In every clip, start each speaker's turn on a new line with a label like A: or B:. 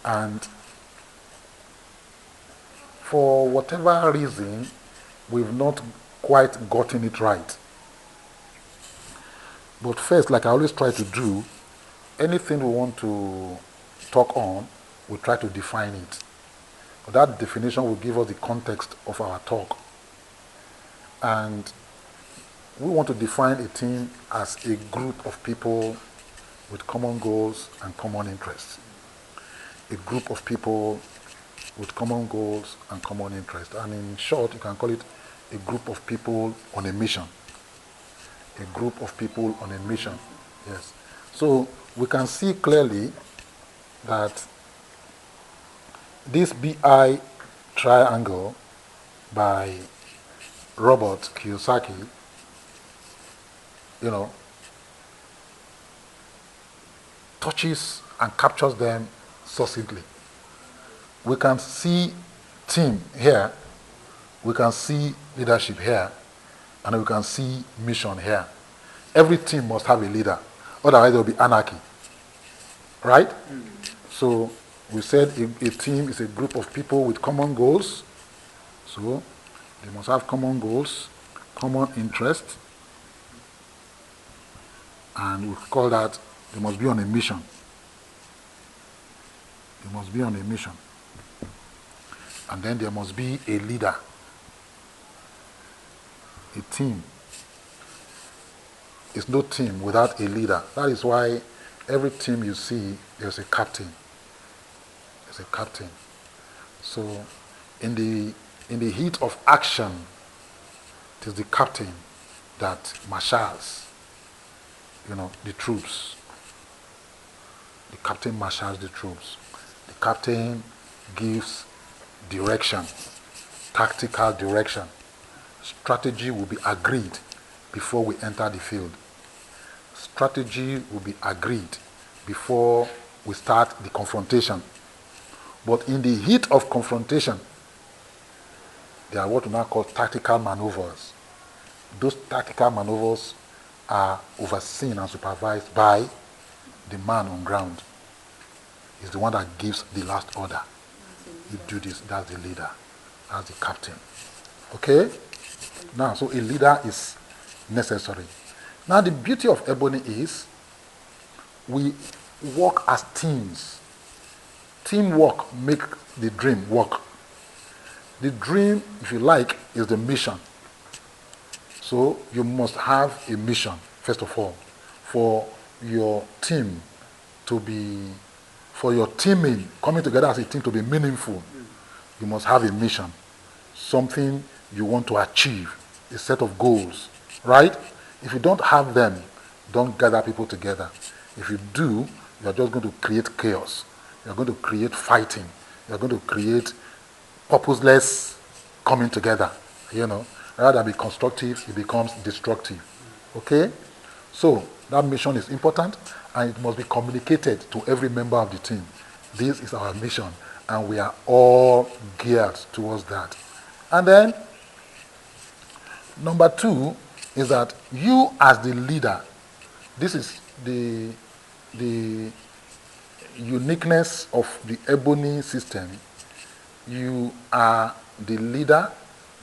A: And for whatever reason, we've not quite gotten it right. But first, like I always try to do, anything we want to talk on, we try to define it. That definition will give us the context of our talk. And we want to define a team as a group of people with common goals and common interests. A group of people with common goals and common interests. And in short, you can call it a group of people on a mission. A group of people on a mission. Yes. So we can see clearly that this BI triangle by Robert Kiyosaki, touches and captures them succinctly. We can see team here, we can see leadership here, and we can see mission here. Every team must have a leader, otherwise there will be anarchy. Right? So we said a team is a group of people with common goals. So they must have common goals, common interests, and we call that they must be on a mission. They must be on a mission. And then there must be a leader. A team is no team without a leader. That is why every team you see, there's a captain. There's a captain. So in the heat of action, it is the captain that marshals, the troops. The captain marshals the troops. The captain gives direction, tactical direction. Strategy will be agreed before we enter the field. Strategy will be agreed before we start the confrontation. But in the heat of confrontation, there are what we now call tactical maneuvers. Those tactical maneuvers are overseen and supervised by the man on ground. He's the one that gives the last order. You do this, that's the leader. That's the captain. Okay? Now, so a leader is necessary. Now, the beauty of Ebony is we work as teams. Teamwork makes the dream work. The dream, if you like, is the mission. So you must have a mission, first of all, for your team to be, for your teaming, coming together as a team to be meaningful. You must have a mission, something you want to achieve, a set of goals, right? If you don't have them, don't gather people together. If you do, you're just going to create chaos. You're going to create fighting. You're going to create purposeless coming together, Rather than be constructive, it becomes destructive. Okay? So, that mission is important, and it must be communicated to every member of the team. This is our mission, and we are all geared towards that. And then, number 2 is that you as the leader, this is the uniqueness of the Ebony system. You are the leader,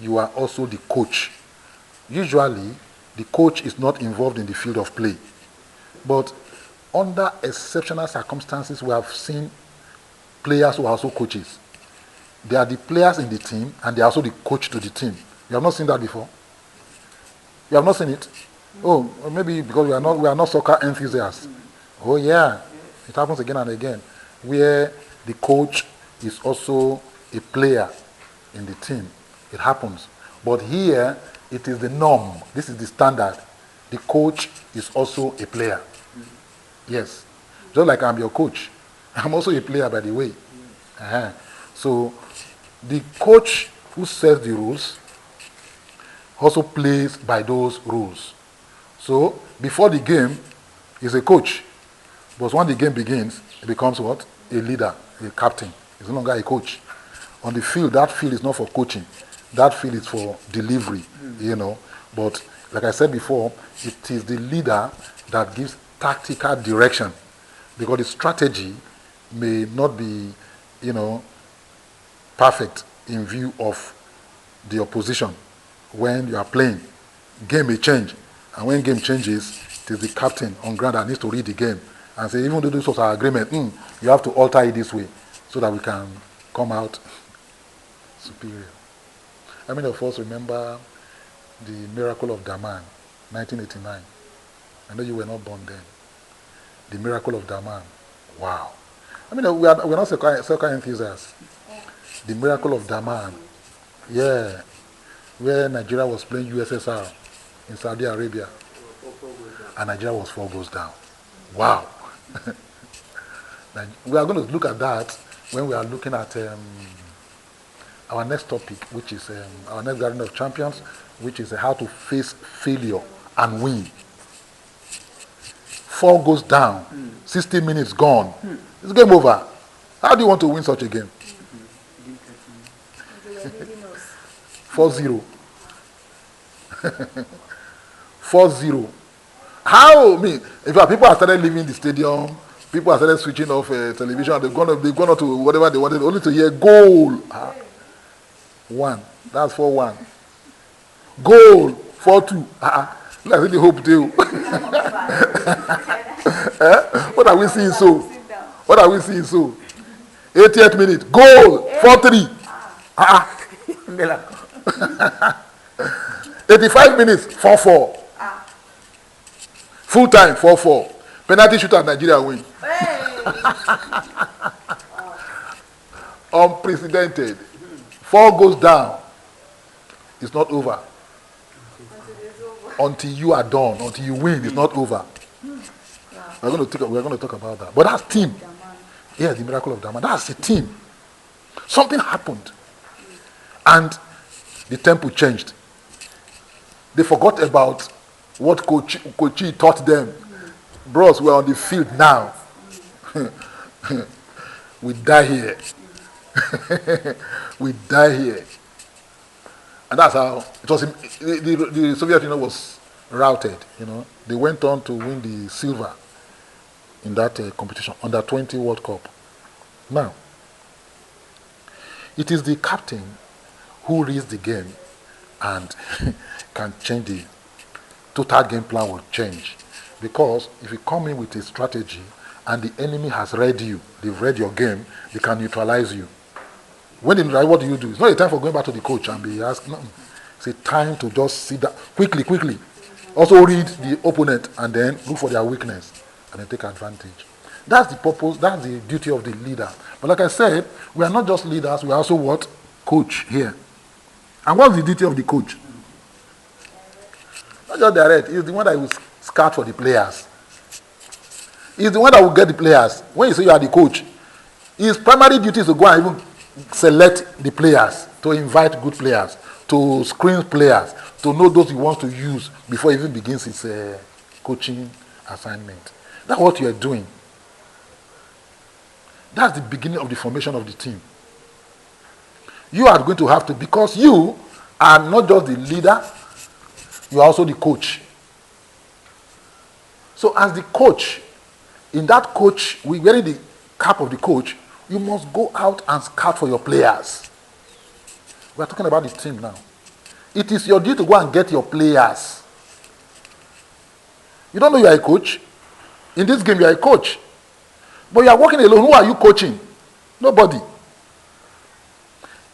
A: you are also the coach. Usually, the coach is not involved in the field of play. But under exceptional circumstances, we have seen players who are also coaches. They are the players in the team, and they are also the coach to the team. You have not seen that before? You have not seen it? Oh, maybe because we are not soccer enthusiasts. Oh yeah, it happens again and again, where the coach is also a player in the team. It happens. But here, it is the norm. This is the standard. The coach is also a player. Yes. Just like I'm your coach. I'm also a player, by the way. So, the coach who sets the rules also plays by those rules. So, before the game, he's a coach. But when the game begins, he becomes what? A leader, a captain. He's no longer a coach. On the field, that field is not for coaching. That field is for delivery, But like I said before, it is the leader that gives tactical direction, because the strategy may not be you know, perfect in view of the opposition when you are playing. Game may change, and when game changes, it is the captain on ground that needs to read the game and say, even though this was our agreement, you have to alter it this way so that we can come out superior. How many of us remember the miracle of Daman, 1989? I know you were not born then. The miracle of Daman. Wow. I mean, we're not soccer enthusiasts. The miracle of Daman. Yeah. Where Nigeria was playing USSR in Saudi Arabia. And Nigeria was 4 goals down. Wow. We are going to look at that when we are looking at our next topic, which is our next gathering of champions, which is how to face failure and win. 4 goes down, 60 minutes gone. It's game over. How do you want to win such a game? 4-0. 4-0. How? I mean, if people are started leaving the stadium, people are started switching off television, they've gone on to whatever they wanted, only to hear goal. 1. That's 4-1. Goal. 4-2. I really hope they. What are we seeing so? What are we seeing so? 80th minute. Goal. 4-3. 85 minutes. 4-4. Full time. 4-4. Penalty shootout. Nigeria win. Unprecedented. 4 goes down. It's not over. Until you are done, until you win, it's not over. We're going to talk about that. But that's team. Yeah, the miracle of Daman. That's a team. Something happened. And the tempo changed. They forgot about what Coach taught them. Bros, we're on the field now. We die here. We die here. And that's how it was. The Soviet Union was routed. They went on to win the silver in that competition, under 20 World Cup. Now, it is the captain who reads the game and can change the total game plan. Will change, because if you come in with a strategy and the enemy has read you, they've read your game, they can neutralize you. When they neutralize, what do? It's not a time for going back to the coach and be asked. No. It's a time to just sit down quickly. Also read the opponent and then look for their weakness and then take advantage. That's the purpose, that's the duty of the leader. But like I said, we are not just leaders, we are also what? Coach here. And what's the duty of the coach? Not just direct, he's the one that will scout for the players. He's the one that will get the players. When you say you are the coach, his primary duty is to go and even select the players, to invite good players, to screen players, to know those he wants to use before he even begins his coaching assignment. That's what you are doing. That's the beginning of the formation of the team. You are going to have to, because you are not just the leader, you are also the coach. So as the coach, in that coach, wearing the cap of the coach, you must go out and scout for your players. We are talking about the team now. It is your duty to go and get your players. You don't know you are a coach. In this game, you are a coach. But you are working alone. Who are you coaching? Nobody.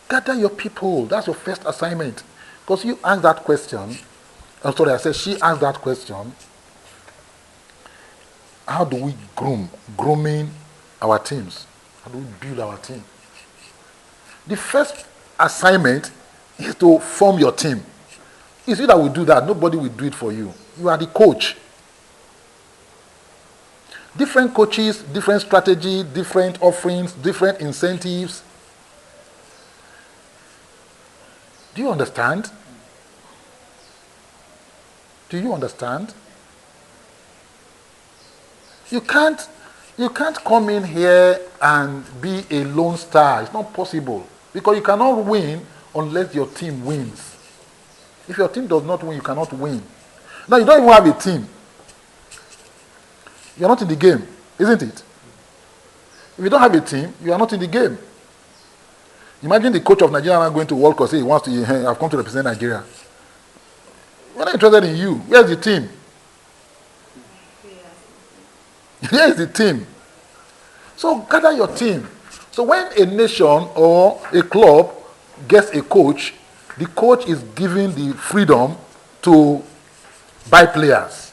A: Gather your people. That's your first assignment. Because you asked that question. I'm sorry, I said she asked that question. How do we grooming our teams? How do we build our team? The first assignment is to form your team. It's you that will do that. Nobody will do it for you. You are the coach. Different coaches, different strategy, different offerings, different incentives. Do you understand? Do you understand? You can't come in here and be a lone star. It's not possible. Because you cannot win unless your team wins. If your team does not win, you cannot win. Now, you don't even have a team. You're not in the game, isn't it? If you don't have a team, you are not in the game. Imagine the coach of Nigeria now going to World Cup, say he wants to, hey, I've come to represent Nigeria. We're not interested in you. Where's the team? Here's the team. So gather your team. So when a nation or a club gets a coach, the coach is given the freedom to buy players,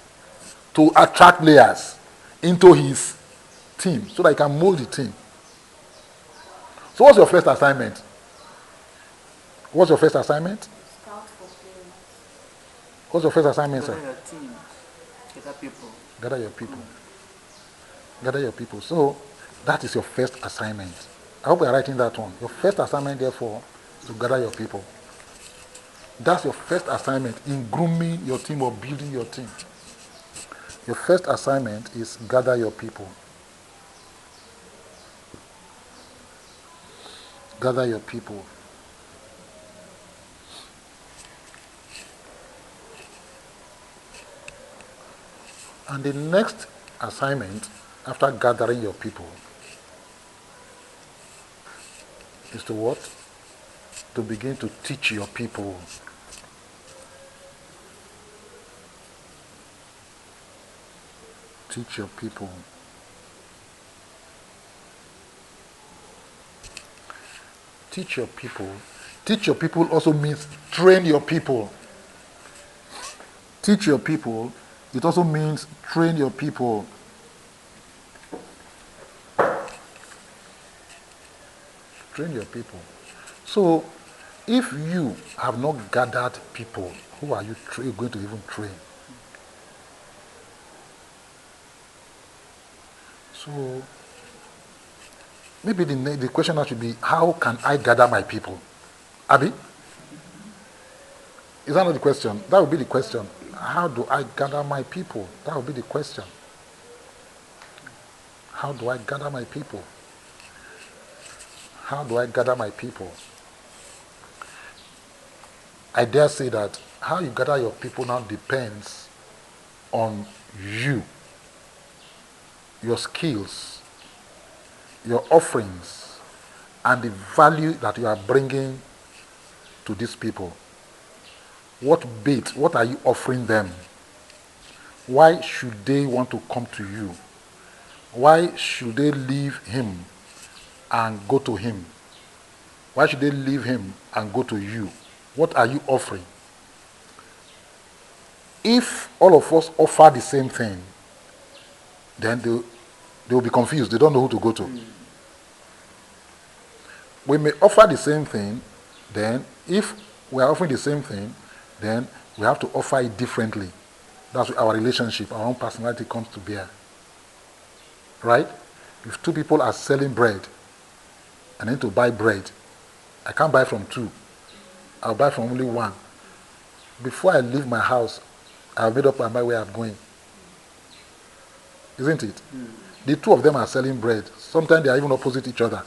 A: to attract players into his team so that he can mold the team. So what's your first assignment? What's your first assignment?
B: Scout for players.
A: What's your first assignment, sir?
C: Gather your team. Gather people.
A: Gather your people. Gather your people. So that is your first assignment. I hope you're writing that one. Your first assignment, therefore, is to gather your people. That's your first assignment in grooming your team or building your team. Your first assignment is gather your people. Gather your people. And the next assignment, after gathering your people, is to what? To begin to teach your people. Teach your people. Teach your people. Teach your people also means train your people. Teach your people, it also means train your people. Train your people. So, if you have not gathered people, who are you going to even train? So, maybe the question now should be, how can I gather my people? Abi? Is that not the question? That would be the question. How do I gather my people? That would be the question. How do I gather my people? How do I gather my people? I dare say that how you gather your people now depends on you, your skills, your offerings, and the value that you are bringing to these people. What bait, what are you offering them? Why should they want to come to you? Why should they leave him and go to him? Why should they leave him and go to you? What are you offering? If all of us offer the same thing, then they will be confused. They don't know who to go to. We may offer the same thing, then if we are offering the same thing, then we have to offer it differently. That's where our relationship, our own personality comes to bear. Right? If two people are selling bread, I need to buy bread. I can't buy from two. I'll buy from only one. Before I leave my house, I've made up my mind where I'm going. Isn't it? The two of them are selling bread. Sometimes they are even opposite each other.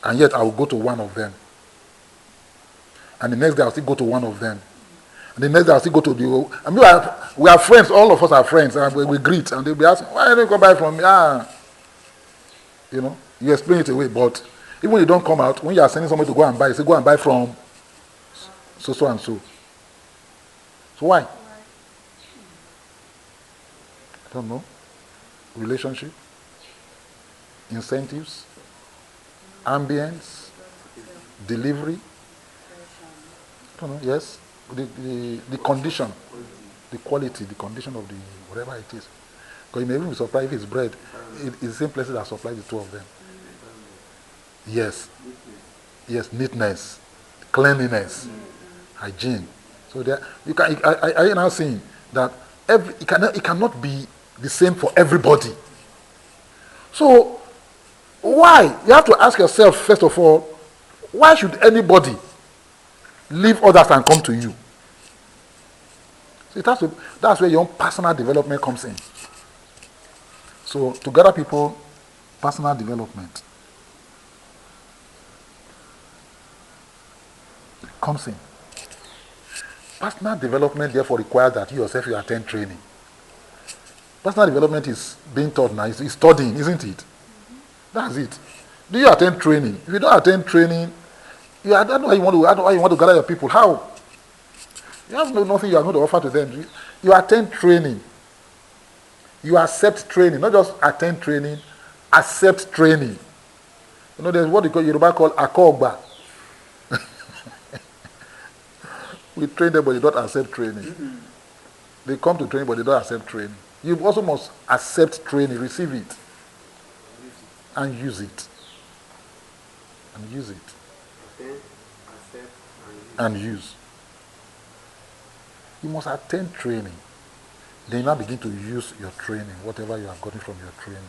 A: And yet I will go to one of them. And the next day I'll still go to one of them. And the next day I'll still go to the... I mean, we are friends. All of us are friends. And we greet. And they'll be asking, why don't you come buy from me? You know, you explain it away. But even when you don't come out, when you are sending somebody to go and buy, you say, go and buy from so and so. So why? I don't know. Relationship, incentives, ambience, delivery. I don't know. Yes, the condition, the quality, the condition of the whatever it is. Because you may even be surprised if it's bread. It's the same places that supply the two of them. Yes, yes, neatness, cleanliness, hygiene. So there, you can. I am now saying that it cannot be the same for everybody. So why? You have to ask yourself first of all, why should anybody leave others and come to you? So that's where your own personal development comes in. So to gather people, personal development comes in. Personal development therefore requires that you yourself you attend training. Personal development is being taught now. It's studying, isn't it? That's it. Do you attend training? If you don't attend training, I don't know how you want to. I don't know how you want to gather your people. How? You have nothing you are going to offer to them. You attend training. You accept training, not just attend training. Accept training. You know, there's what you call Yoruba call akogba. We train them, but they don't accept training. Mm-hmm. They come to training, but they don't accept training. You also must accept training, receive it, and use it. And use it.
B: Accept,
A: and use. You must attend training. Then you now begin to use your training, whatever you have gotten from your training.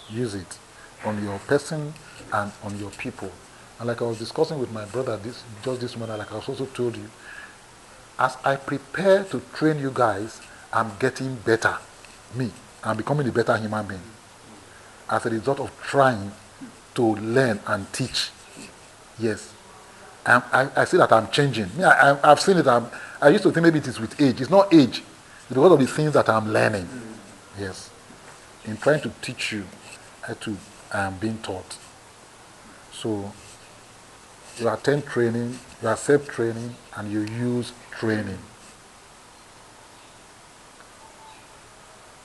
A: Use it on your person and on your people. And like I was discussing with my brother this morning, like I also told you, as I prepare to train you guys, I'm getting better. I'm becoming a better human being as a result of trying to learn and teach. Yes. I see that I'm changing. I've seen it. I used to think maybe it is with age. It's not age. It's because of the things that I'm learning. Yes. In trying to teach you, I am being taught. So, you attend training, you accept training, and you use training.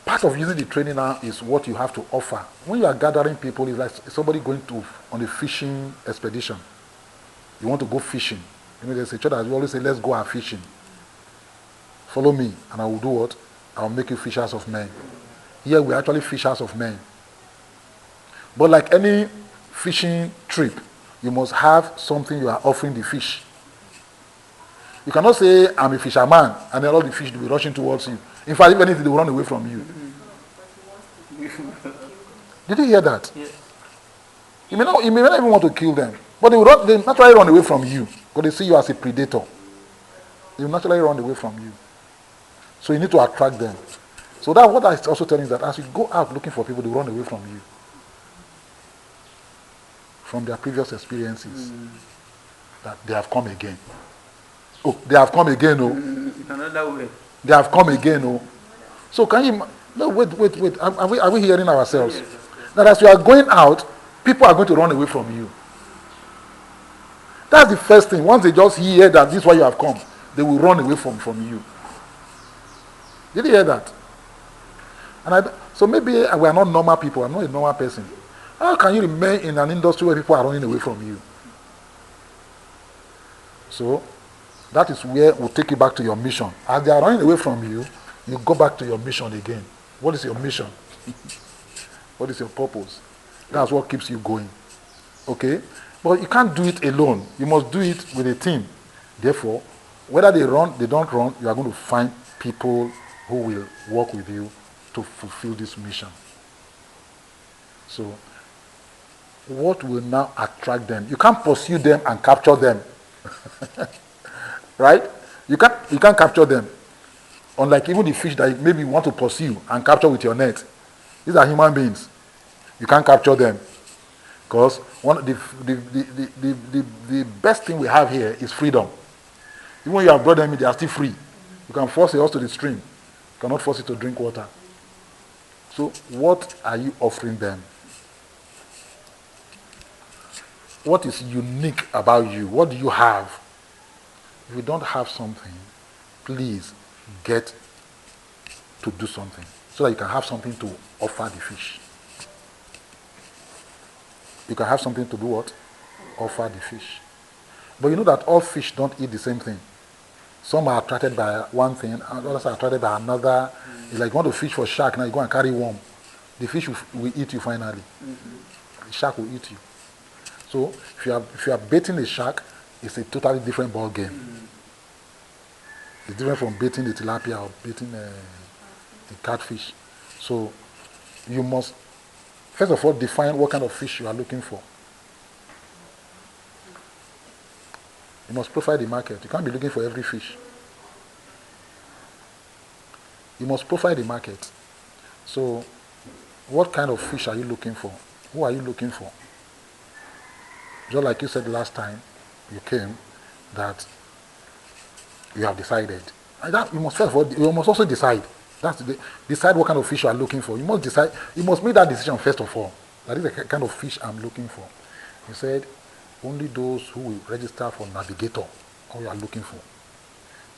A: Part of using the training now is what you have to offer. When you are gathering people, it's like somebody going on a fishing expedition. You want to go fishing. You know, there's a church that we always say, let's go out fishing. Follow me, and I will do what? I will make you fishers of men. Here we are actually fishers of men. But like any fishing trip, you must have something you are offering the fish. You cannot say, I'm a fisherman, and then all the fish will be rushing towards you. In fact, if anything, they will run away from you. Did you hear that?
C: Yes.
A: You may not even want to kill them. But they naturally run away from you. Because they see you as a predator. They will naturally run away from you. So you need to attract them. So that's what I also tell you, that as you go out looking for people, they run away from you. From their previous experiences. That they have come again. Oh, they have come again, oh.
C: Another way.
A: They have come again, oh. So can you... No, wait. Are we hearing ourselves?
C: Yes.
A: That as you are going out, people are going to run away from you. That's the first thing. Once they just hear that this is why you have come, they will run away from you. Did you hear that? So maybe we are not normal people. I'm not a normal person. How can you remain in an industry where people are running away from you? So that is where we'll take you back to your mission. As they are running away from you, you go back to your mission again. What is your mission? What is your purpose? That's what keeps you going. Okay? But you can't do it alone. You must do it with a team. Therefore, whether they run, they don't run, you are going to find people who will work with you to fulfill this mission. So, what will now attract them? You can't pursue them and capture them. Right? You can't capture them. Unlike even the fish that maybe you want to pursue and capture with your net. These are human beings. You can't capture them. Because the best thing we have here is freedom. Even when you have brought them in, they are still free. You can force a horse to the stream. You cannot force it to drink water. So what are you offering them? What is unique about you? What do you have? If you don't have something, please get to do something so that you can have something to offer the fish. You can have something to do what? Offer the fish. But you know that all fish don't eat the same thing. Some are attracted by one thing, others are attracted by another. It's like you want to fish for shark, now you go and carry worm. The fish will eat you finally. The shark will eat you. So if you are baiting a shark, it's a totally different ball game. It's different from baiting the tilapia or baiting the catfish. So you must, first of all, define what kind of fish you are looking for. You must profile the market. You can't be looking for every fish. You must profile the market. So, what kind of fish are you looking for? Who are you looking for? Just like you said last time you came, that you have decided. And that you must first of all, you must also decide. Decide what kind of fish you are looking for. You must decide. You must make that decision first of all. That is the kind of fish I'm looking for. You said, only those who will register for navigator, or you are looking for.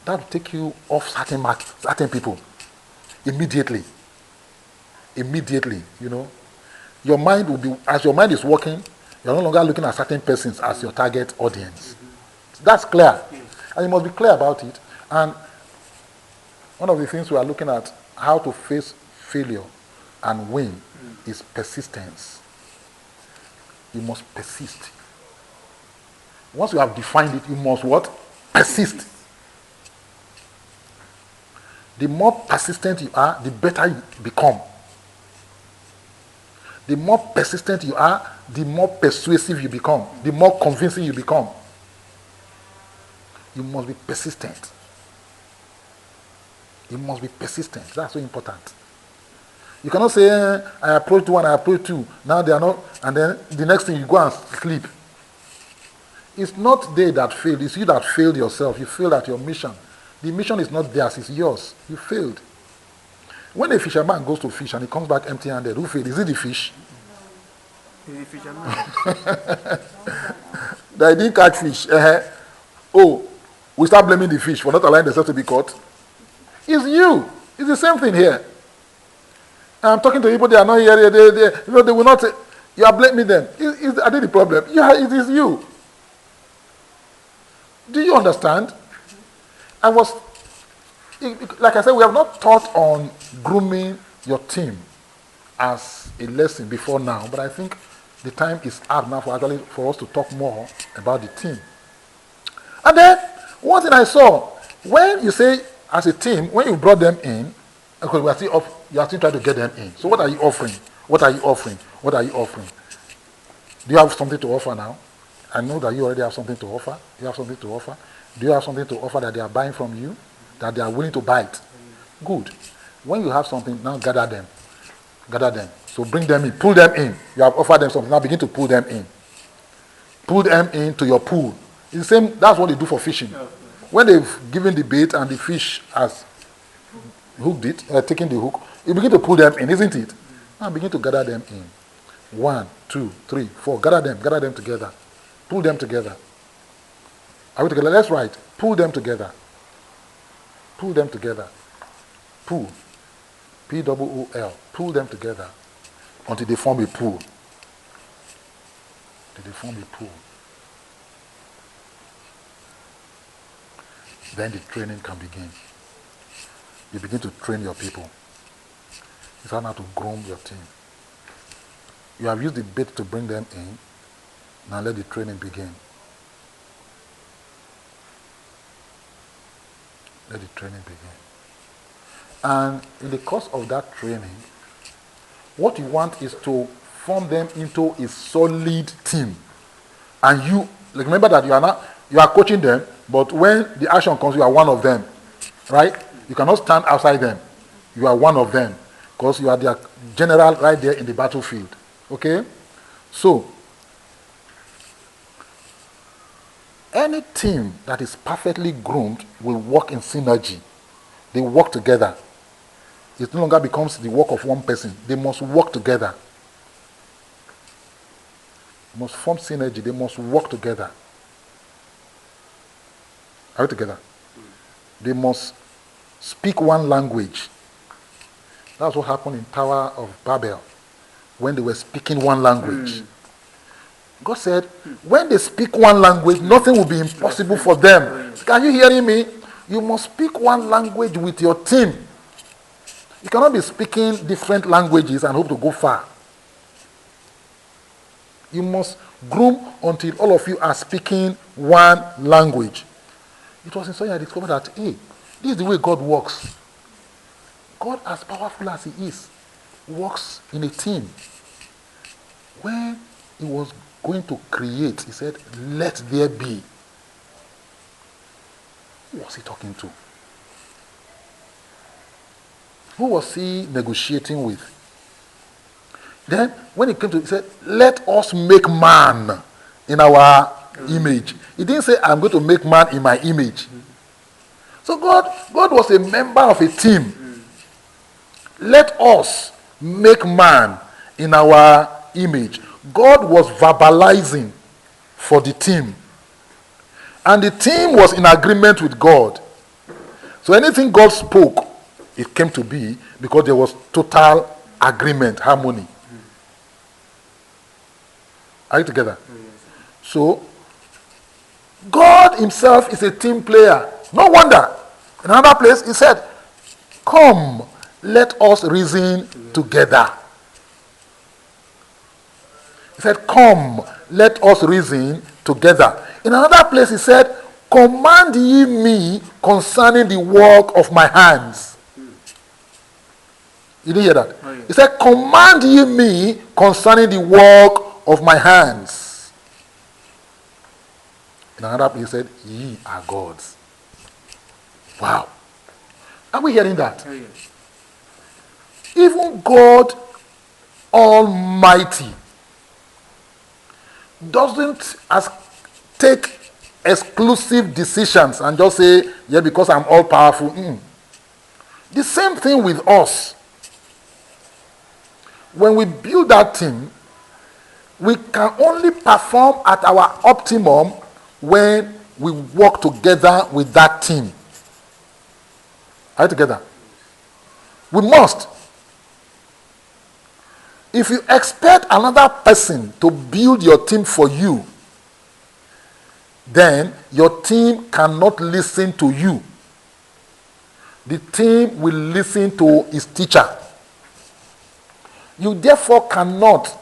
A: That will take you off certain people immediately. Immediately, Your mind will be, as your mind is working, you're no longer looking at certain persons as your target audience. That's clear. And you must be clear about it. And one of the things we are looking at, how to face failure and win, is persistence. You must persist. Once you have defined it, you must what? Persist. The more persistent you are, the better you become. The more persistent you are, the more persuasive you become, the more convincing you become. You must be persistent. You must be persistent. That's so important. You cannot say, I approached one, I approached two, now they are not, and then the next thing you go and sleep. It's not they that failed, it's you that failed yourself. You failed at your mission. The mission is not theirs, it's yours. You failed. When a fisherman goes to fish and he comes back empty-handed, who failed? Is it the fish?
B: He's a fisherman.
A: That he didn't catch fish. Oh, we start blaming the fish for not allowing themselves to be caught. It's you. It's the same thing here. I'm talking to people, they are not here. They will not say, you are blaming them. Are they the problem? Yeah, it is you. Do you understand? Like I said, we have not taught on grooming your team as a lesson before now, but I think the time is up now for us to talk more about the team. And then, one thing I saw, when you say as a team, when you brought them in, because you are still trying to get them in. So what are you offering? What are you offering? What are you offering? Do you have something to offer now? I know that you already have something to offer. You have something to offer. Do you have something to offer that they are buying from you? That they are willing to buy it? Good. When you have something, now gather them. Gather them. So bring them in. Pull them in. You have offered them something. Now begin to pull them in. Pull them into your pool. It's the same. That's what they do for fishing. When they've given the bait and the fish has hooked it, taken the hook, you begin to pull them in, isn't it? Now begin to gather them in. 1, 2, 3, 4. Gather them together. Pull them together. Are we together? Let's write. Pull them together. Pull them together. Pull. P-O-O-L. Pull them together until they form a pool. Until they form a pool. Then the training can begin. You begin to train your people. You start now to groom your team. You have used the bait to bring them in. Now let the training begin. Let the training begin. And in the course of that training, what you want is to form them into a solid team. And you, remember that you are coaching them, but when the action comes, you are one of them. Right? You cannot stand outside them. You are one of them. Because you are their general right there in the battlefield. Okay? So, any team that is perfectly groomed will work in synergy. They work together. It no longer becomes the work of one person. They must work together. They must form synergy. They must work together. Are we together? They must speak one language. That's what happened in Tower of Babel when they were speaking one language. God said, when they speak one language, nothing will be impossible for them. Are you hearing me? You must speak one language with your team. You cannot be speaking different languages and hope to go far. You must groom until all of you are speaking one language. It was in so I discovered that, hey, this is the way God works. God, as powerful as he is, works in a team. When he was going to create, he said, let there be. Who was he talking to? Who was he negotiating with? Then, when he came to, he said, let us make man in our image. He didn't say, I'm going to make man in my image. So God was a member of a team. Let us make man in our image. God was verbalizing for the team. And the team was in agreement with God. So anything God spoke, it came to be because there was total agreement, harmony. Are you together? So, God himself is a team player. No wonder. In another place, he said, come, let us reason together. He said, come, let us reason together. In another place, he said, command ye me concerning the work of my hands. You didn't hear that?
C: Oh, yeah.
A: He said, command ye me concerning the work of my hands. In another place, he said, ye are gods. Wow. Are we hearing that?
C: Oh, yes.
A: Even God Almighty doesn't take exclusive decisions and just say, yeah, because I'm all powerful. The same thing with us. When we build that team, we can only perform at our optimum when we work together with that team. Are you together? We must. If you expect another person to build your team for you, then your team cannot listen to you. The team will listen to its teacher. You therefore cannot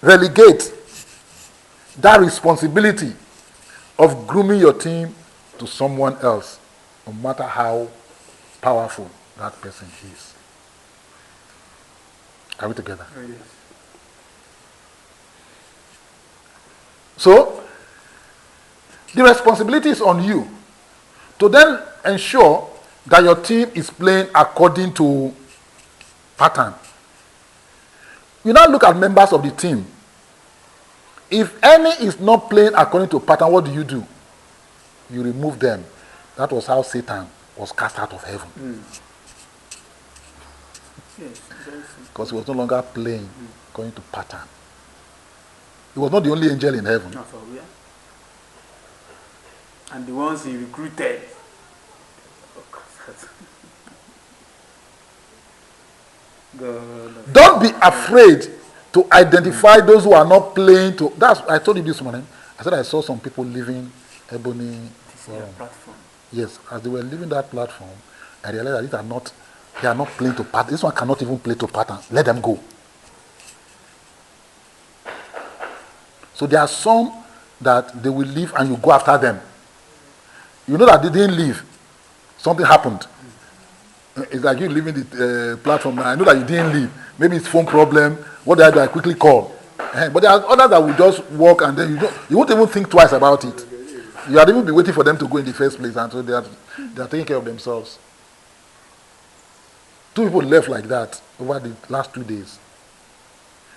A: relegate that responsibility of grooming your team to someone else, no matter how powerful that person is. Are we together?
C: Oh, yes.
A: So, the responsibility is on you to then ensure that your team is playing according to pattern. You now look at members of the team. If any is not playing according to pattern, what do? You remove them. That was how Satan was cast out of heaven.
C: Yes, very simple.
A: Because he was no longer playing according to pattern. He was not the only angel in heaven.
C: Not for real. And the ones he recruited. God.
A: Don't be afraid to identify those who are not playing to. That's I told you this morning. I said I saw some people leaving Ebony Forum.
C: Platform.
A: Yes, as they were leaving that platform, I realized that they are not playing to pattern. This one cannot even play to pattern. Let them go. So there are some that they will leave and you go after them. You know that they didn't leave. Something happened. It's like you leaving the platform. I know that you didn't leave. Maybe it's phone problem. What did I do? I quickly call. But there are others that will just walk and then you won't even think twice about it. You had even been waiting for them to go in the first place, and so they are taking care of themselves. 2 people left like that over the last 2 days.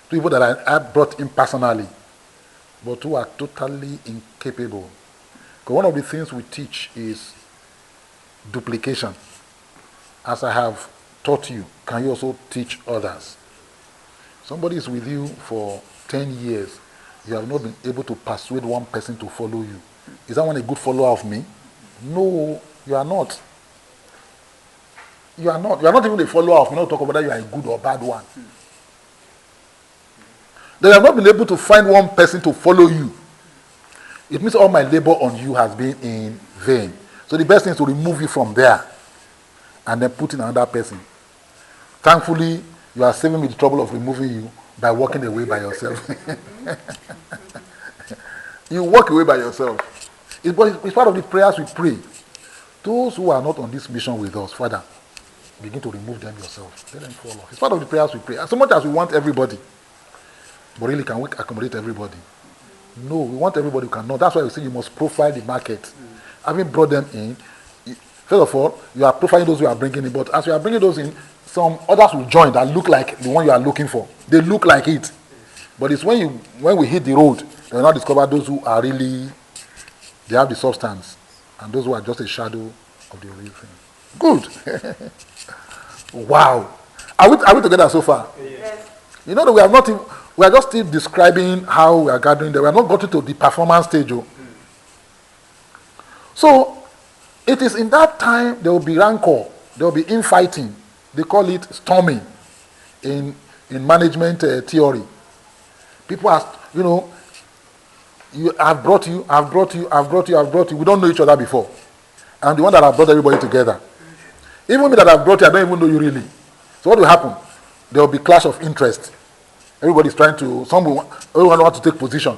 A: 2 people that I brought in personally, but who are totally incapable. Because one of the things we teach is duplication. As I have taught you, can you also teach others? Somebody is with you for 10 years. You have not been able to persuade one person to follow you. Is that one a good follower of me? No, you are not. You are not. You are not even a follower of me. Not talk about whether you are a good or bad one. They have not been able to find one person to follow you. It means all my labor on you has been in vain. So the best thing is to remove you from there and then put in another person. Thankfully, you are saving me the trouble of removing you by walking away by yourself. You walk away by yourself. It's part of the prayers we pray. Those who are not on this mission with us, Father, begin to remove them yourself. Let them fall off. It's part of the prayers we pray. As much as we want everybody, but really, can we accommodate everybody? No, we want everybody who can know. That's why we say you must profile the market. Having brought them in, first of all, you are profiling those who are bringing in, but as you are bringing those in, some others will join that look like the one you are looking for. They look like it. But it's when we hit the road, they will not discover those who are really, they have the substance, and those who are just a shadow of the real thing. Good. Wow. Are we together so far?
D: Yes.
A: You know that we have not even, We are just still describing how we are gathering there. We are not gotten to the performance stage. Oh. So it is in that time there will be rancor, there will be infighting. They call it storming in management theory. People are, I've brought you. We don't know each other before. I'm the one that have brought everybody together. Even me that have brought you, I don't even know you really. So what will happen? There will be clash of interest. Everybody's trying to, everyone wants to take position.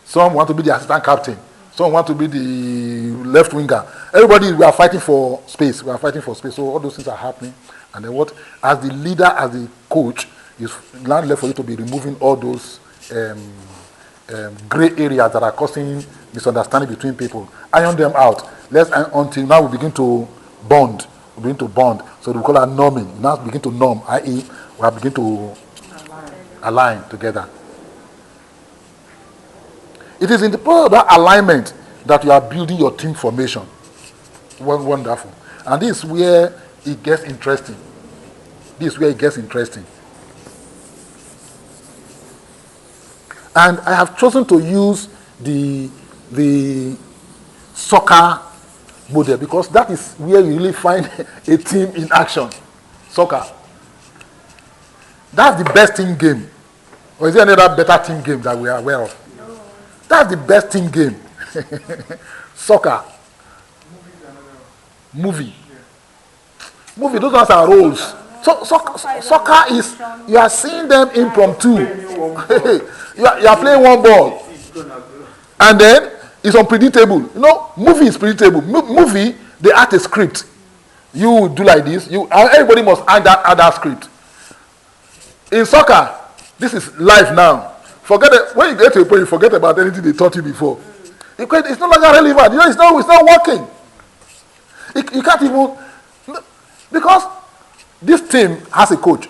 A: Some want to be the assistant captain. Some want to be the left winger. Everybody, we are fighting for space. So all those things are happening. And then what, as the leader, as the coach, it's now left for you to be removing all those gray areas that are causing misunderstanding between people. Iron them out. Until now we begin to bond. So we call that norming. Now begin to norm, i.e. we begin to align together. It is in the process of that alignment that you are building your team formation. Wonderful. And this is where it gets interesting. And I have chosen to use the soccer model because that is where you really find a team in action. Soccer. That's the best team game. Or is there any other better team game that we are aware of? No. That's the best team game. Soccer. Movie, those ones are roles. So soccer is, you are seeing them impromptu. you are playing one ball. And then it's unpredictable. Movie is predictable. Movie, they act a script. You do like this. Everybody must add that script. In soccer, this is life now. When you get to a point, you forget about anything they taught you before. It's no longer relevant. It's not working. You can't even, because this team has a coach.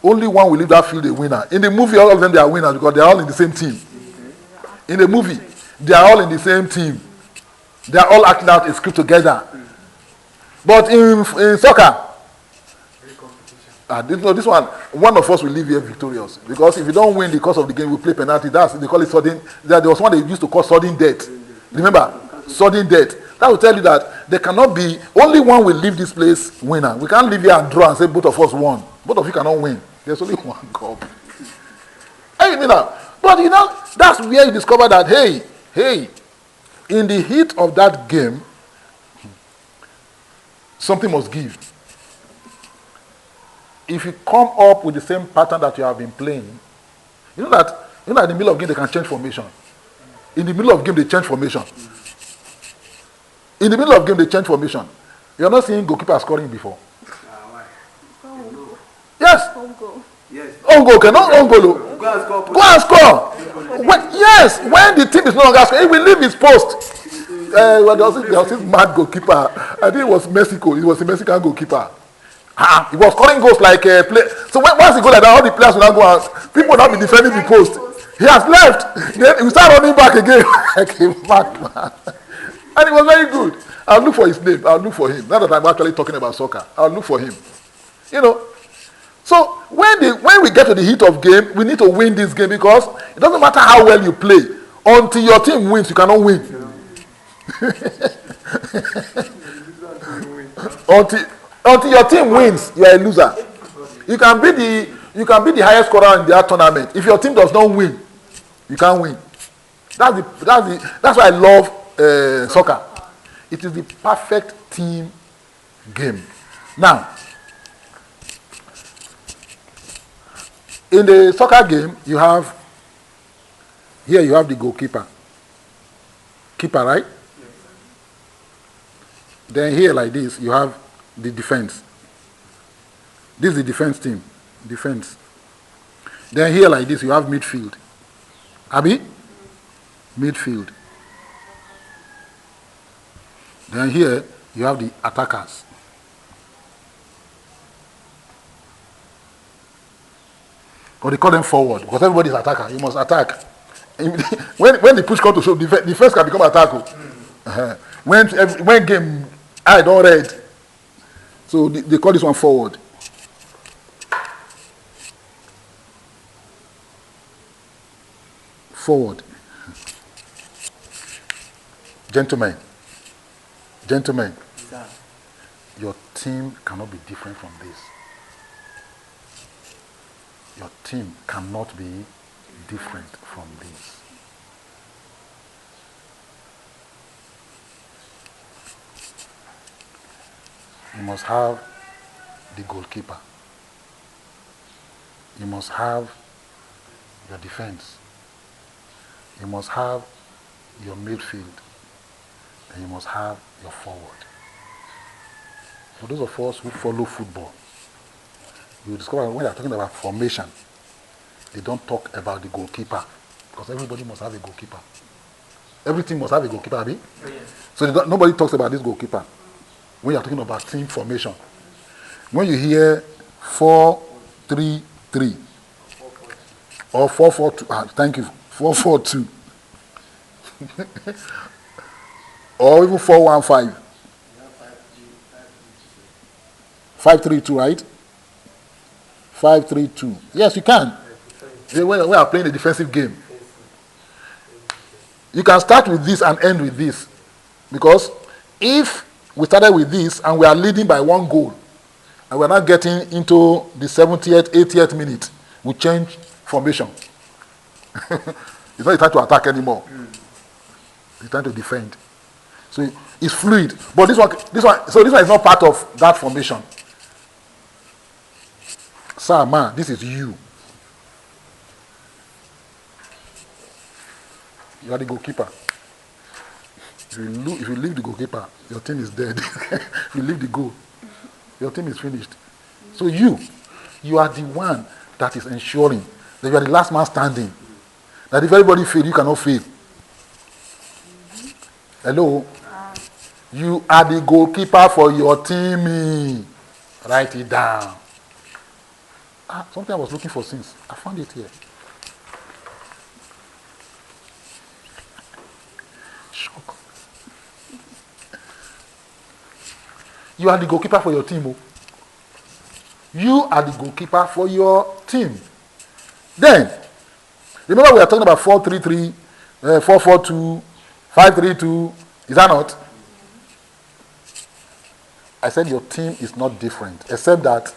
A: Only one will leave that field a winner. In the movie, all of them they are winners because they are all in the same team. In the movie, they are all in the same team. They are all acting out a script together. But in soccer, this one of us will leave here victorious. Because if you don't win the course of the game, we play penalty. They call it sudden. There was one they used to call sudden death. Remember? Sudden death. That will tell you that there cannot be, only one will leave this place winner. We can't leave here and draw and say both of us won. Both of you cannot win. There's only one cup. Hey, but that's where you discover that, hey, in the heat of that game, something must give. If you come up with the same pattern that you have been playing, you know that in the middle of the game they can change formation. In the middle of the game they change formation. In the middle of the game, they change formation. You are not seeing goalkeeper scoring before.
C: Why?
A: Yes.
B: Own goal.
C: Yes.
A: Own goal, cannot own goal.
C: Go and score.
A: Go and score. When the team is no longer scoring, he will leave his post. There was this mad goalkeeper. I think it was Mexico. He was a Mexican goalkeeper. He was scoring goals like a play. So once he go like that, all the players will now go out. People will not be defending the post. He has left. Then he start running back again like a madman. And it was very good. I'll look for his name. I'll look for him. Now that I'm actually talking about soccer, I'll look for him. So when we get to the heat of game, we need to win this game because it doesn't matter how well you play. Until your team wins, you cannot win. until your team wins, you are a loser. You can be the highest scorer in their tournament. If your team does not win, you can't win. That's why I love soccer. It is the perfect team game. Now, in the soccer game, you have the goalkeeper. Keeper, right? Yes. Then here like this, you have the defense. This is the defense team. Defense. Then here like this, you have midfield. Abi? Midfield. Then here, you have the attackers. Or they call them forward, because everybody is attacker. You must attack. When the push comes to show, defense can become attack. When game, I don't read. So they call this one forward. Forward. Gentlemen,
C: Sir.
A: your team cannot be different from this. Your team cannot be different from this. You must have the goalkeeper. You must have your defense. You must have your midfield. And you must have your forward. For those of us who follow football, you will discover when they are talking about formation, they don't talk about the goalkeeper, because everybody must have a goalkeeper. Every team must have a goalkeeper, Abi?
C: Oh, yes.
A: So nobody talks about this goalkeeper when you are talking about team formation. When you hear 4-3-3 or 4-4-2, thank you, 4-4-2, or even 4-1-5, 5-3-2, right? 5-3-2. Yes, you can. We are playing a defensive game. You can start with this and end with this. Because if we started with this and we are leading by 1 goal, and we're not getting into the 70th, 80th minute, we change formation. It's not a time to attack anymore. It's time to defend. So it's fluid. But this one is not part of that formation. Sir, man, this is you. You are the goalkeeper. If you leave the goalkeeper, your team is dead. If you leave the goal, your team is finished. So you are the one that is ensuring that you are the last man standing. That if everybody fail, you cannot fail. Hello? You are the goalkeeper for your team. Write it down. Something I was looking for since. I found it here. Shock. You are the goalkeeper for your team. Oh. You are the goalkeeper for your team. Then, remember we are talking about 4-3-3, 4-4-2, 5-3-2. Is that not? I said your team is not different, except that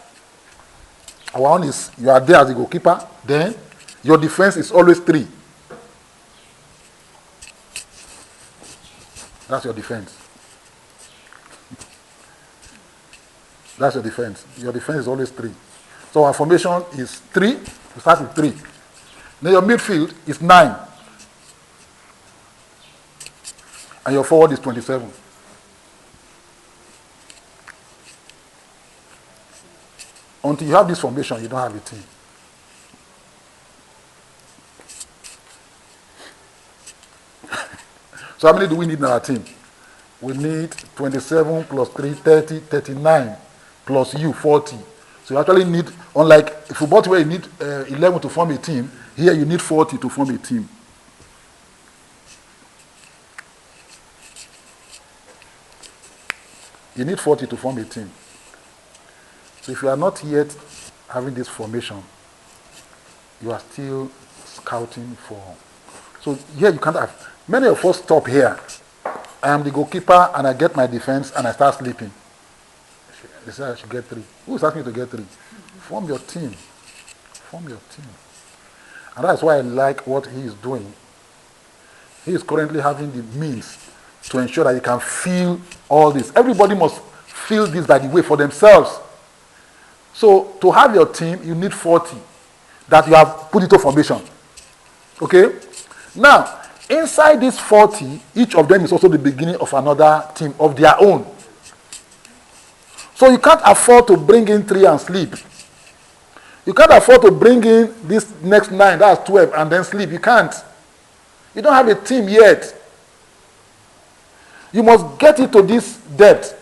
A: our own is you are there as a goalkeeper, then your defense is always 3. That's your defense. That's your defense. Your defense is always 3. So our formation is 3. You start with 3. Then your midfield is 9. And your forward is 27. Until you have this formation, you don't have a team. So how many do we need in our team? We need 27 plus 3, 30, 39, plus you, 40. So you actually need, unlike football where you need 11 to form a team, here you need 40 to form a team. You need 40 to form a team. So if you are not yet having this formation, you are still scouting for. So here you can't have. Many of us stop here. I am the goalkeeper and I get my defense and I start sleeping. They say I should get 3. Who is asking me to get 3? Form your team. Form your team. And that's why I like what he is doing. He is currently having the means to ensure that he can feel all this. Everybody must feel this, by the way, for themselves. So to have your team, you need 40 that you have put into formation. Okay? Now, inside this 40, each of them is also the beginning of another team of their own. So you can't afford to bring in 3 and sleep. You can't afford to bring in this next 9, that's 12, and then sleep. You can't. You don't have a team yet. You must get into this depth.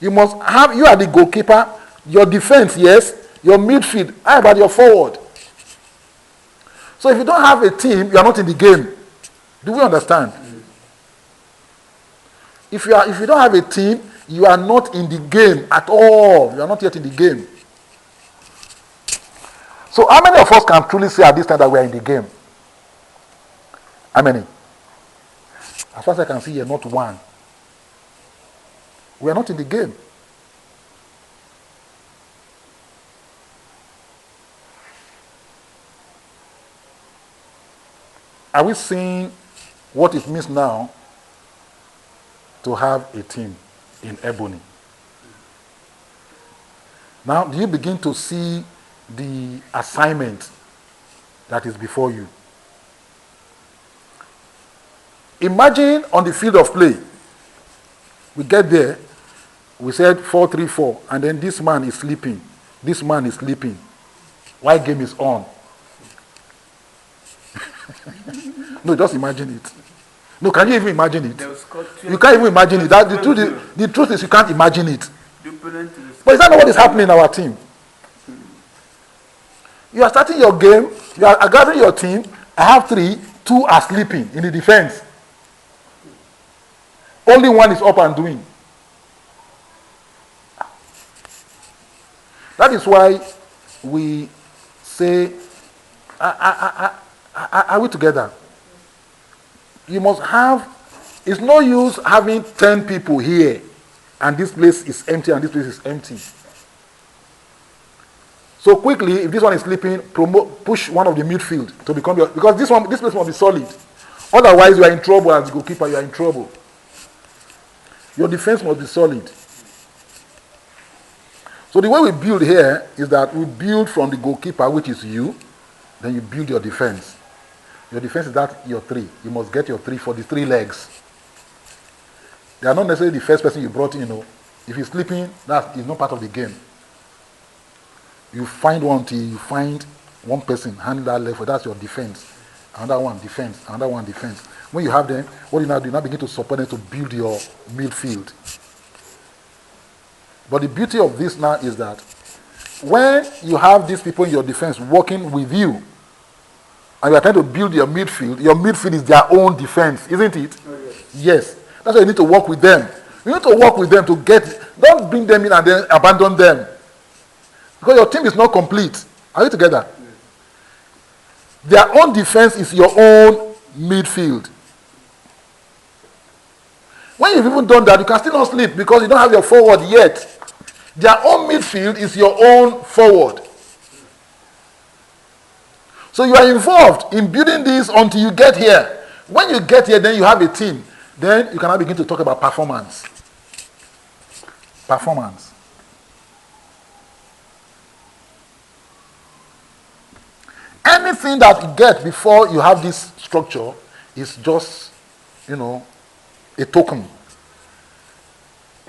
A: You are the goalkeeper, your defense, yes, your midfield, how about your forward? So if you don't have a team, you are not in the game. Do we understand? If you don't have a team, you are not in the game at all. You are not yet in the game. So how many of us can truly say at this time that we are in the game? How many? As far as I can see here, not one. We are not in the game. Are we seeing what it means now to have a team in Ebony? Now, do you begin to see the assignment that is before you? Imagine on the field of play, we get there, we said 4-3-4, and then this man is sleeping. This man is sleeping. While game is on. No, just imagine it. No, can you even imagine it? You can't even imagine it. The truth is you can't imagine it. But is that not what is happening in our team? You are starting your game, you are gathering your team, I have 3, 2 are sleeping in the defense. Only one is up and doing. That is why we say, are we together? You must have, it's no use having 10 people here and this place is empty and this place is empty. So quickly, if this one is sleeping, push one of the midfield to become your, because this place must be solid. Otherwise, you are in trouble as goalkeeper, you are in trouble. Your defense must be solid. So the way we build here is that we build from the goalkeeper, which is you, then you build your defense. Your defense is that your 3. You must get your 3 for the 3 legs. They are not necessarily the first person you brought in, you know. If he's sleeping, that is not part of the game. You find one till you find one person handle that level, that's your defense. Another one defense, another one defense. When you have them, what do you now do? You now begin to support them to build your midfield. But the beauty of this now is that when you have these people in your defense working with you, and you are trying to build your midfield is their own defense, isn't it?
C: Oh, yes.
A: Yes. That's why you need to work with them. You need to work with them to don't bring them in and then abandon them. Because your team is not complete. Are you together? Yes. Their own defense is your own midfield. When you've even done that, you can still not sleep because you don't have your forward yet. Their own midfield is your own forward. So you are involved in building this until you get here. When you get here, then you have a team. Then you can now begin to talk about performance. Performance. Anything that you get before you have this structure is just, a token.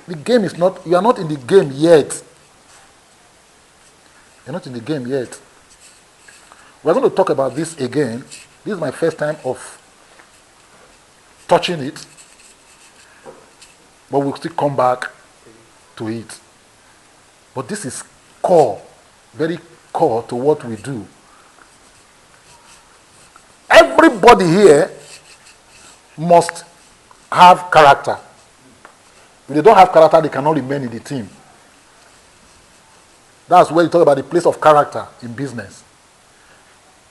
A: The game is not, you are not in the game yet. You're not in the game yet. We're going to talk about this again. This is my first time of touching it. But we'll still come back to it. But this is core, very core to what we do. Everybody here must have character. If they don't have character, they cannot remain in the team. That's where you talk about the place of character in business.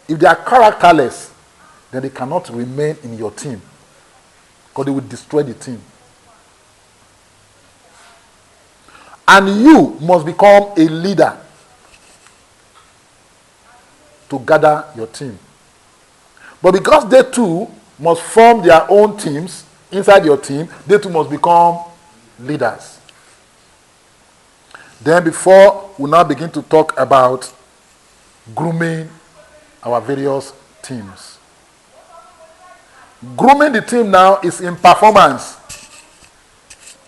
A: If they are characterless, then they cannot remain in your team because they will destroy the team. And you must become a leader to gather your team. But because they too must form their own teams inside your team, they too must become leaders. Then before we now begin to talk about grooming our various teams. Grooming the team now is in performance.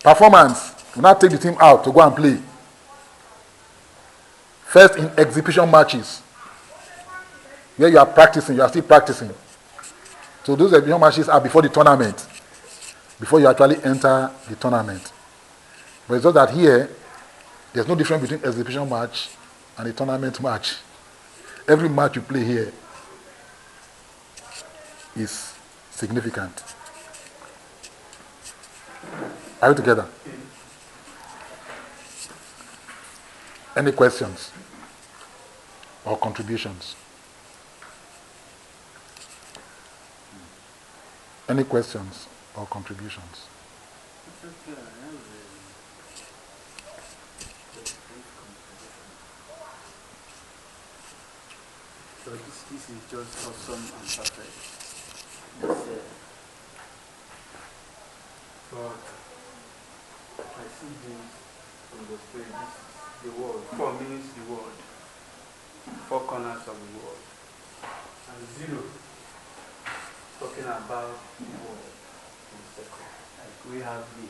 A: Performance. We now take the team out to go and play. First in exhibition matches. Where you are practicing, you are still practicing. So those exhibition matches are before the tournament. Before you actually enter the tournament. But it's just that here, there's no difference between exhibition match and a tournament match. Every match you play here is significant. Are we together? Any questions or contributions? Any questions or contributions?
C: So this is just awesome and perfect. This, but I see this from the spirit. This is the world. 4 means the world. 4 corners of the world. And 0 talking about the world in circle. Like we have the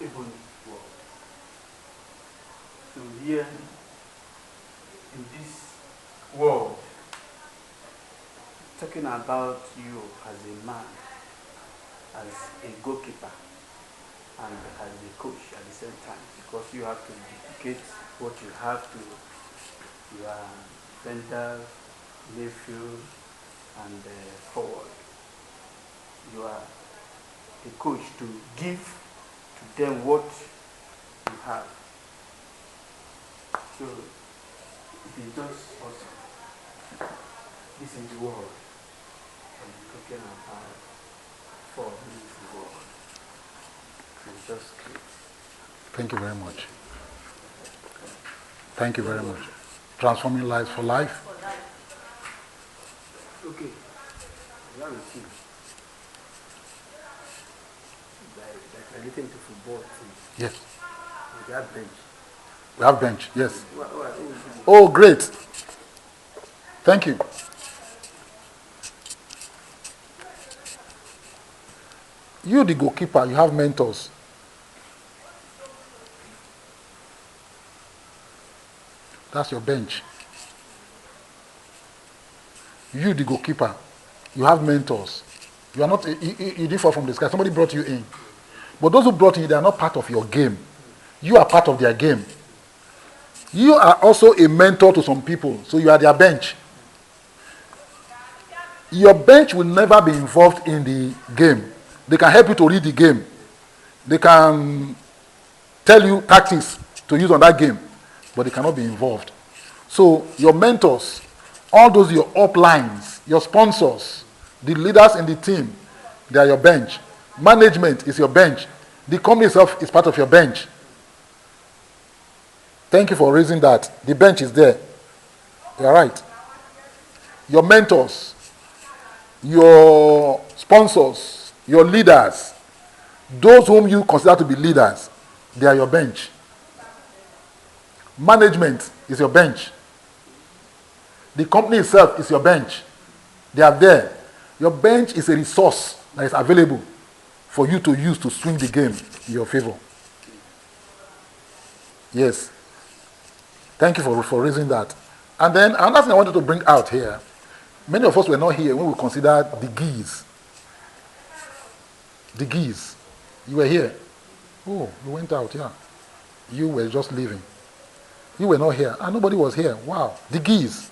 C: ebony world. So here in this world, talking about you as a man, as a goalkeeper, and as a coach at the same time, because you have to dedicate what you have to your defender, midfield, and forward. You are a coach to give to them what you have. So it is just awesome. This is the world. I'm talking about 4 minutes the world. It's just clear.
A: Thank you very much. Thank you very much. Transforming lives for life.
C: Okay. I have a team. Like relating to football team.
A: Yes.
C: We have bench.
A: We have bench. Yes.
C: What
A: Oh, great. Thank you. You, the goalkeeper, you have mentors. That's your bench. You, the goalkeeper, you have mentors. You are not, you didn't fall from the sky. Somebody brought you in. But those who brought you, they are not part of your game. You are part of their game. You are also a mentor to some people, so you are their bench. Your bench will never be involved in the game. They can help you to read the game. They can tell you tactics to use on that game, but they cannot be involved. So your mentors, all those your uplines, your sponsors, the leaders in the team, they are your bench. Management is your bench. The company itself is part of your bench. Thank you for raising that. The bench is there. You are right. Your mentors, your sponsors, your leaders, those whom you consider to be leaders, they are your bench. Management is your bench. The company itself is your bench. They are there. Your bench is a resource that is available for you to use to swing the game in your favor. Yes. Thank you for raising that. And then another thing I wanted to bring out here, many of us were not here when we considered the geese. The geese. You were here. Oh, you went out, yeah. You were just leaving. You were not here. And nobody was here. Wow. The geese.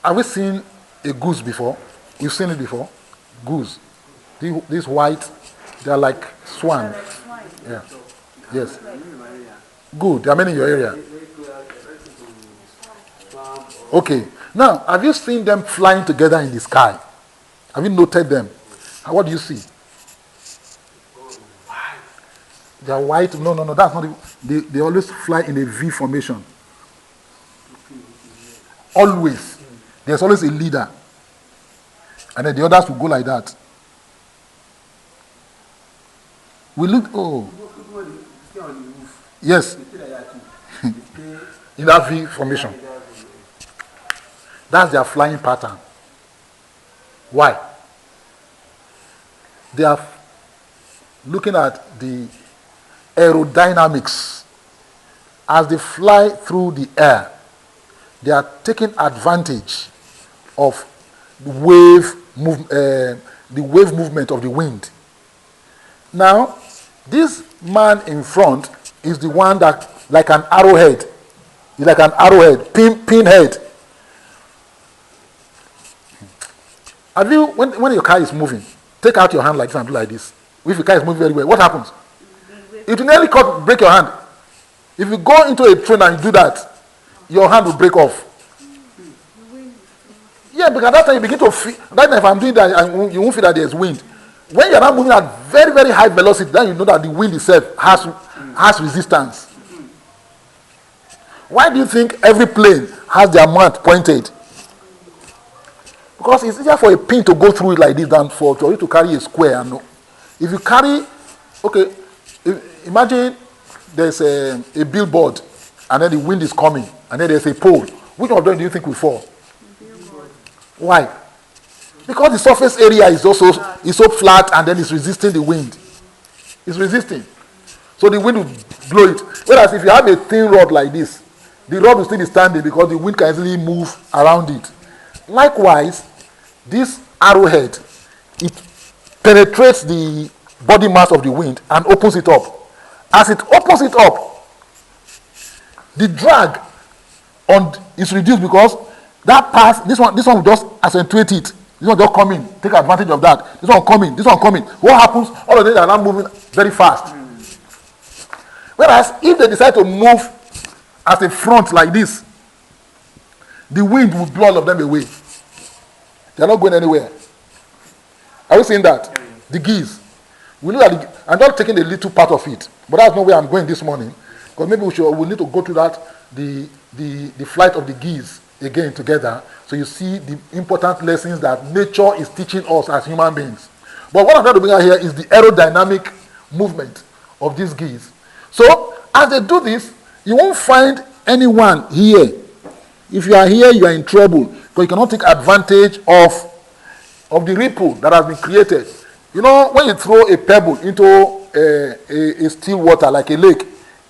A: Have we seen a goose before? You've seen it before? Goose. This white, they're like swan. Yeah. Yes. Good. There are many in your area. Okay. Now, have you seen them flying together in the sky? Have you noted them? What do you see? They are white. No, that's not. They always fly in a V formation. Always. There's always a leader. And then the others will go like that. We look, oh. Yes. In that V formation. That's their flying pattern. Why? They are looking at the aerodynamics. As they fly through the air, they are taking advantage of the wave movement of the wind. Now, this man in front is the one that, like an arrowhead. He's like an arrowhead, pinhead. Have you, when your car is moving, take out your hand like this and do like this. If your car is moving very well, what happens? It will nearly break your hand. If you go into a train and you do that, your hand will break off. Yes. Yeah, because that time you begin to feel, that time if I'm doing that, you won't feel that there's wind. When you're not moving at very, very high velocity, then you know that the wind itself has resistance. Why do you think every plane has their mouth pointed? Because it's easier for a pin to go through it like this than for you to carry a square. And if you carry, okay, imagine there's a billboard and then the wind is coming and then there's a pole. Which one of them do you think will fall? Why? Because the surface area is so flat and then it's resisting the wind. It's resisting. So the wind will blow it. Whereas if you have a thin rod like this, the rod will still be standing because the wind can easily move around it. Likewise, this arrowhead, it penetrates the body mass of the wind and opens it up. As it opens it up, the drag is reduced because that pass, this one will just accentuate it. This one just come in, take advantage of that. This one coming, this one coming. What happens? All of them are now moving very fast. Whereas if they decide to move as a front like this, the wind will blow all of them away. They are not going anywhere. Are you seeing that? The geese. We look at I'm not taking a little part of it, but that's not where I'm going this morning. Because maybe we need to go through that, the flight of the geese again together, so you see the important lessons that nature is teaching us as human beings. But what I'm trying to bring out here is the aerodynamic movement of these geese. So as they do this, you won't find anyone here. If you are here, you are in trouble because you cannot take advantage of the ripple that has been created. You know, when you throw a pebble into a still water like a lake,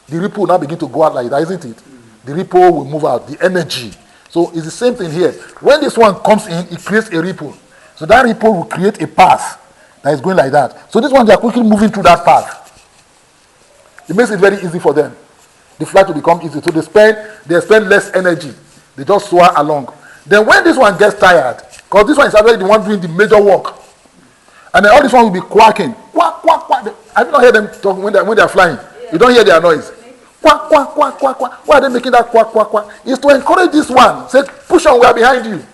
A: the ripple will now begin to go out like that, isn't it? The ripple will move out, the energy. So it's the same thing here. When this one comes in, it creates a ripple. So that ripple will create a path that is going like that. So this one, they are quickly moving through that path. It makes it very easy for them. The flight will become easy. So they spend less energy. They just soar along. Then when this one gets tired, because this one is already the one doing the major work, and then all this one will be quacking. Quack, quack, quack. I do not hear them talk when they are flying. You don't hear their noise. Quack, quack, quack, quack, quack. Why are they making that quack, quack, quack? It's to encourage this one. Say, push on, we are behind you.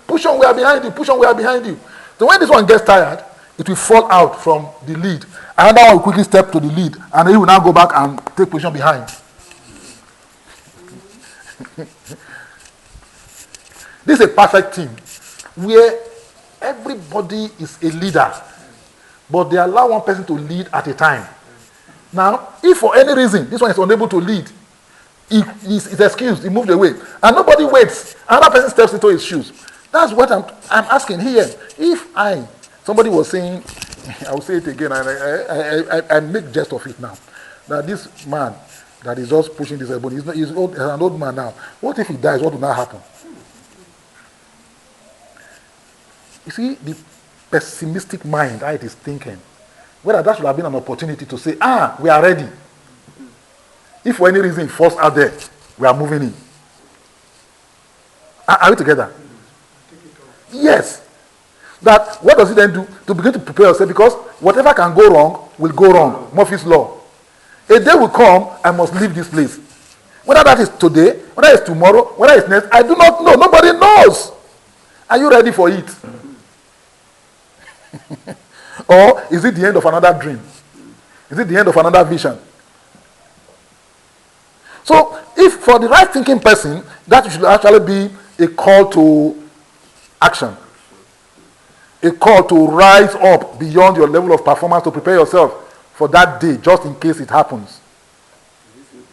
A: Push on, we are behind you. Push on, we are behind you. So when this one gets tired, it will fall out from the lead. Another one will quickly step to the lead, and he will now go back and take position behind. This is a perfect team where everybody is a leader, but they allow one person to lead at a time. Now, if for any reason this one is unable to lead, he's excused, he moved away, and nobody waits. Another person steps into his shoes. That's what I'm asking here. If somebody was saying, I will say it again, and I make jest of it now, that this man that is just pushing this ebony, he's an old man now. What if he dies? What will now happen? You see, the pessimistic mind, how it is thinking, whether that should have been an opportunity to say, we are ready. If for any reason it falls out there, we are moving in. Are we together? Yes. That, what does it then do? To begin to prepare yourself, because whatever can go wrong will go wrong. Murphy's Law. A day will come, I must leave this place. Whether that is today, whether it's tomorrow, whether it's next, I do not know. Nobody knows. Are you ready for it? Or is it the end of another dream? Is it the end of another vision? So, if for the right thinking person, that should actually be a call to action. A call to rise up beyond your level of performance to prepare yourself for that day, just in case it happens.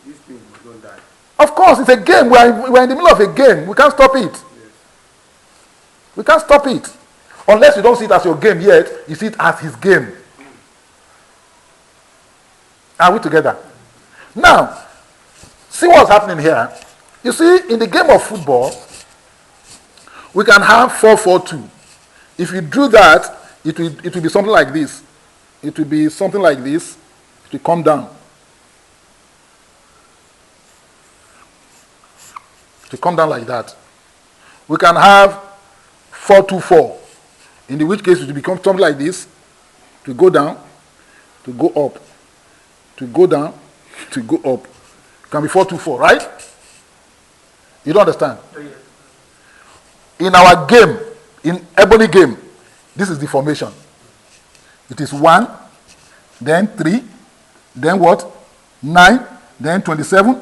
B: This thing will not die.
A: Of course, it's a game. We are in the middle of a game. We can't stop it. Yes. We can't stop it. Unless you don't see it as your game yet, you see it as his game. Are we together? Now, see what's happening here. You see, in the game of football, we can have 4-4-2. If you do that, it will be something like this. It will be something like this. It will come down. It will come down like that. We can have 4-2-4. In which case it will become something like this. To go down, to go up, to go down, to go up. It can be 4-2-4, right? You don't understand? In our game, In ebony game, this is the formation. It is 1, then 3, then what? 9, then 27,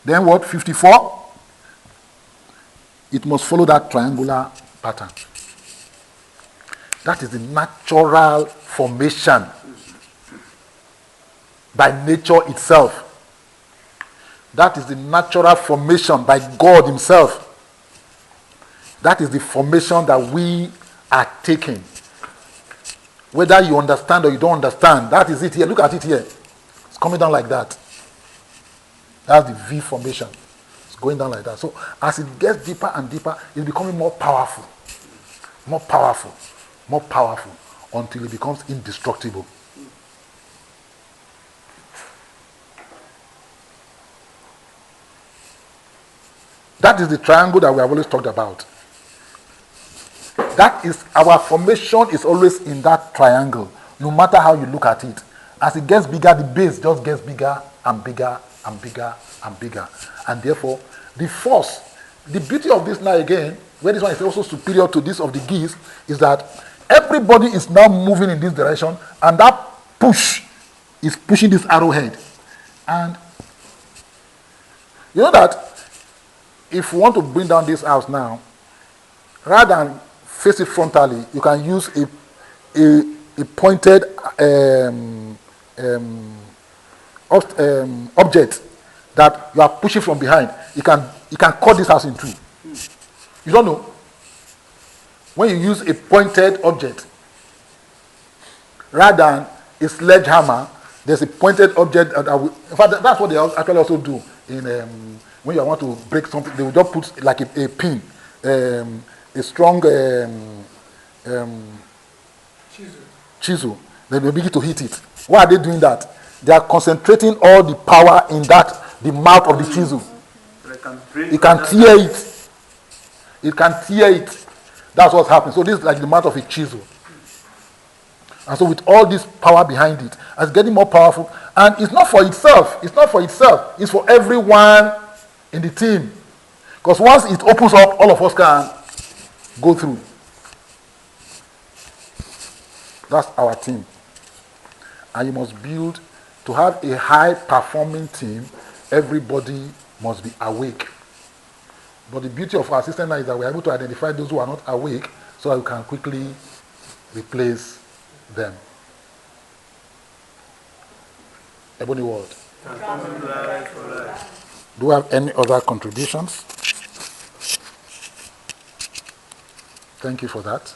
A: then what? 54. It must follow that triangular pattern. That is the natural formation by nature itself. That is the natural formation by God himself. That is the formation that we are taking. Whether you understand or you don't understand, that is it here. Look at it here. It's coming down like that. That's the V formation. It's going down like that. So as it gets deeper and deeper, it's becoming more powerful. More powerful. More powerful. Until it becomes indestructible. That is the triangle that we have always talked about. That is, our formation is always in that triangle, no matter how you look at it. As it gets bigger, the base just gets bigger and bigger and bigger and bigger. And therefore, the force, the beauty of this now again, where this one is also superior to this of the geese, is that everybody is now moving in this direction, and that push is pushing this arrowhead. And you know that if you want to bring down this house now, rather than face it frontally, you can use a pointed object that you are pushing from behind. You can cut this house in two. You don't know. When you use a pointed object rather than a sledgehammer, there's a pointed object that will, in fact, that's what they actually also do in when you want to break something. They will just put like a pin, a strong chisel. Then they begin to hit it. Why are they doing that? They are concentrating all the power in the mouth of the chisel. It can tear it. It can tear it. That's what's happening. So this is like the mouth of a chisel. And so with all this power behind it, it's getting more powerful. And it's not for itself. It's not for itself. It's for everyone in the team. Because once it opens up, all of us can go through. That's our team. And you must build, to have a high-performing team, everybody must be awake. But the beauty of our system now is that we're able to identify those who are not awake so that we can quickly replace them. Ebony World. Do we have any other contributions? Thank you for that.